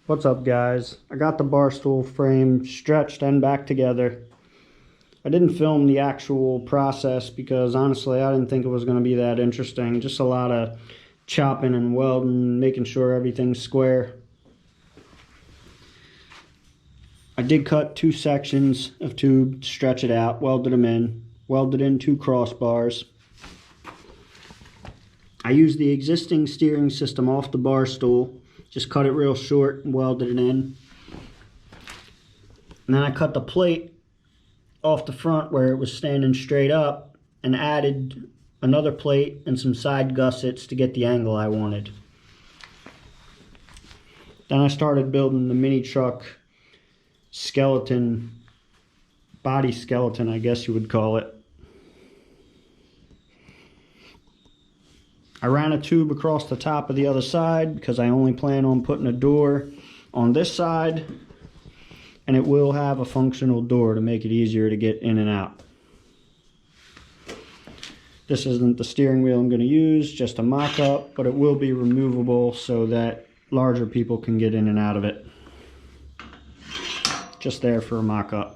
What's up, guys? I got the bar stool frame stretched and back together. I didn't film the actual process because honestly I didn't think it was going to be that interesting. Just a lot of chopping and welding, making sure everything's square. I did cut 2 sections of tube, stretch it out, welded them in, welded in 2 crossbars. I used the existing steering system off the bar stool, just cut it real short and welded it in. And then I cut the plate off the front where it was standing straight up and added another plate and some side gussets to get the angle I wanted. Then I started building the mini truck skeleton, body skeleton I guess you would call it. I ran a tube across the top of the other side because I only plan on putting a door on this side, and it will have a functional door to make it easier to get in and out. This isn't the steering wheel I'm going to use, just a mock-up, but it will be removable so that larger people can get in and out of it. Just there for a mock-up.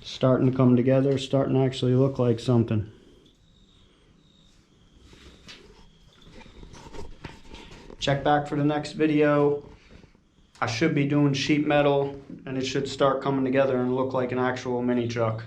Starting to come together, starting to actually look like something. Check back for the next video. I should be doing sheet metal and it should start coming together and look like an actual mini truck.